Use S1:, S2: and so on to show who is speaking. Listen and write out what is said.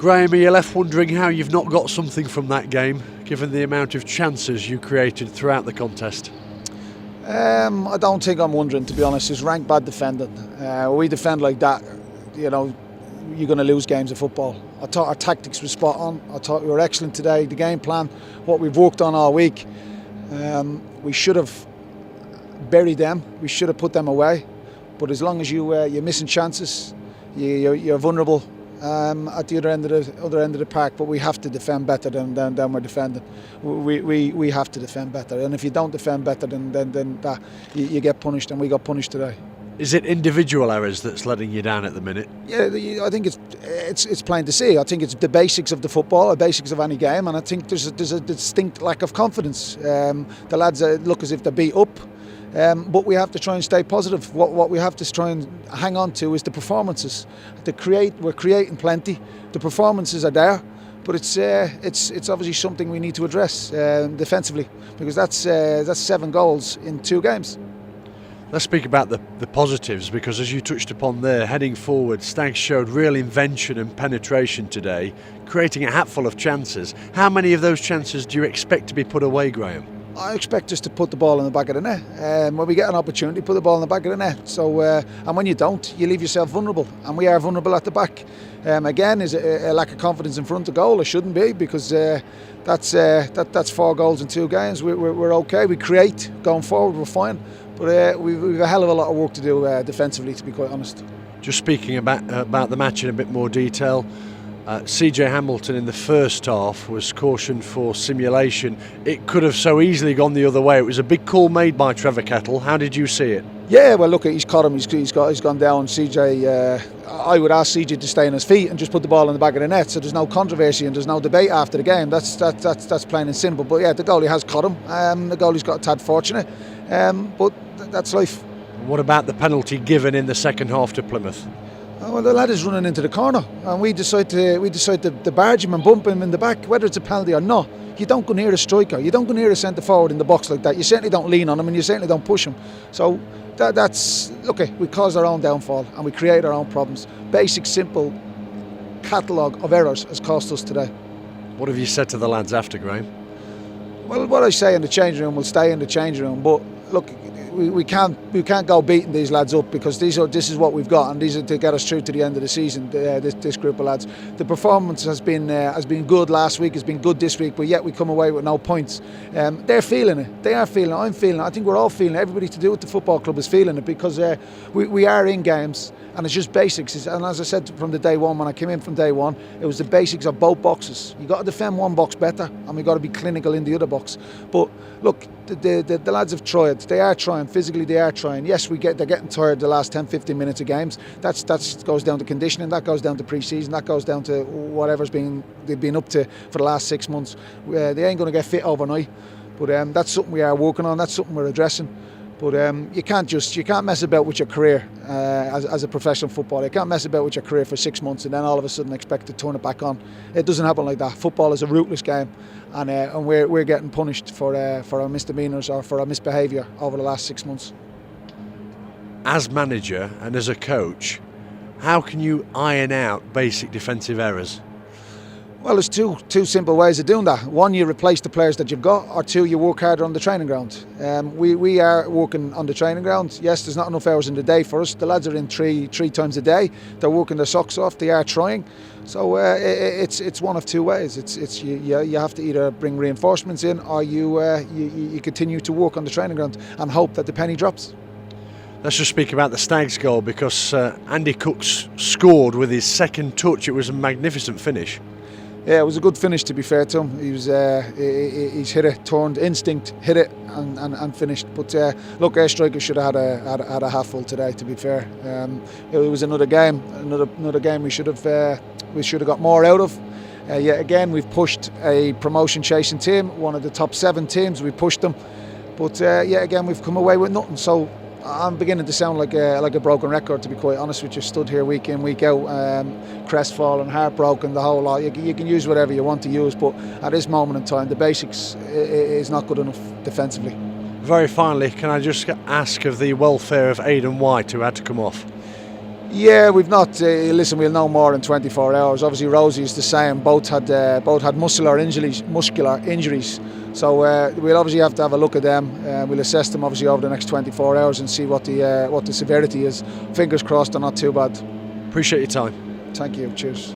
S1: Graham, are you left wondering how you've not got something from that game, given the amount of chances you created throughout the contest?
S2: I don't think I'm wondering, to be honest. It's rank bad defending. We defend like that, you know, you're going to lose games of football. I thought our tactics were spot on. I thought we were excellent today. The game plan, what we've worked on all week, we should have buried them. We should have put them away. But as long as you're missing chances, you're vulnerable at the other end of the park. But we have to defend better than we're defending. We have to defend better. And if you don't defend better, then you get punished. And we got punished today.
S1: Is it individual errors that's letting you down at the minute?
S2: Yeah, I think it's plain to see. I think it's the basics of the football, the basics of any game, and I think there's a distinct lack of confidence. The lads look as if they're beat up, but we have to try and stay positive. What we have to try and hang on to is the performances. We're creating plenty. The performances are there, but it's obviously something we need to address defensively, because that's 7 goals in 2 games.
S1: Let's speak about the positives, because as you touched upon there, heading forward, Stags showed real invention and penetration today, creating a hatful of chances. How many of those chances do you expect to be put away, Graham?
S2: I expect us to put the ball in the back of the net. When we get an opportunity, put the ball in the back of the net. So, and when you don't, you leave yourself vulnerable, and we are vulnerable at the back. Again, is a lack of confidence in front of goal. It shouldn't be, because that's 4 goals in 2 games. We're okay. We create going forward. We're fine. But we've a hell of a lot of work to do defensively, to be quite honest.
S1: Just speaking about the match in a bit more detail, CJ Hamilton in the first half was cautioned for simulation. It could have so easily gone the other way. It was a big call made by Trevor Kettle. How did you see it?
S2: Yeah, well, look, he's caught him. He's gone down. CJ, I would ask CJ to stay on his feet and just put the ball in the back of the net. So there's no controversy and there's no debate after the game. That's plain and simple. But yeah, the goalie has caught him. The goalie's got a tad fortunate. But that's life.
S1: What about the penalty given in the second half to Plymouth?
S2: Well, the lad is running into the corner, and we decide to barge him and bump him in the back, whether it's a penalty or not. You don't go near a striker. You don't go near a centre forward in the box like that. You certainly don't lean on him, and you certainly don't push him. So that's we caused our own downfall, and we create our own problems. Basic, simple catalogue of errors has cost us today.
S1: What have you said to the lads after, Graham?
S2: Well, what I say in the changing room will stay in the changing room. But look, we can't go beating these lads up, because this is what we've got, and these are to get us through to the end of the season. This group of lads, the performance has been good last week, has been good this week, but yet we come away with no points. They're feeling it. They are feeling it. I'm feeling it. I think we're all feeling it. Everybody to do with the football club is feeling it, because we are in games, and it's just basics. And as I said from the day one, when I came in from day one, it was the basics of both boxes. You got to defend one box better, and we got to be clinical in the other box. But look, the lads have tried. They are trying physically. They are trying. Yes, they're getting tired the last 10-15 minutes of games. That goes down to conditioning. That goes down to pre-season. That goes down to whatever's they've been up to for the last 6 months. They ain't going to get fit overnight. But that's something we are working on. That's something we're addressing. But you can't mess about with your career as a professional footballer. You can't mess about with your career for 6 months and then all of a sudden expect to turn it back on. It doesn't happen like that. Football is a ruthless game, and we're getting punished for our misdemeanours or for our misbehaviour over the last 6 months.
S1: As manager and as a coach, how can you iron out basic defensive errors?
S2: Well, there's two simple ways of doing that. One, you replace the players that you've got, or 2, you work harder on the training ground. We are working on the training ground. Yes, there's not enough hours in the day for us. The lads are in three times a day. They're working their socks off. They are trying. So it's one of 2 ways. You have to either bring reinforcements in, or you continue to work on the training ground and hope that the penny drops.
S1: Let's just speak about the Stags goal, because Andy Cooks scored with his second touch. It was a magnificent finish.
S2: Yeah, it was a good finish, to be fair to him. He's hit it, turned, instinct, hit it and finished. But look, our striker should have had a half full today, to be fair. It was another game we should have got more out of. Yet again, we've pushed a promotion chasing team, one of the top 7 teams. We pushed them, but yet again we've come away with nothing. So I'm beginning to sound like a broken record, to be quite honest with you. Stood here week in, week out, crestfallen, heartbroken, the whole lot. You can use whatever you want to use, but at this moment in time, the basics is not good enough defensively.
S1: Very finally, can I just ask of the welfare of Aidan White, who had to come off?
S2: Yeah, we've not. Listen, we'll know more in 24 hours. Obviously, Rosie is the same. Both had muscular injuries. So we'll obviously have to have a look at them. We'll assess them obviously over the next 24 hours and see what the severity is. Fingers crossed, they're not too bad.
S1: Appreciate your time.
S2: Thank you. Cheers.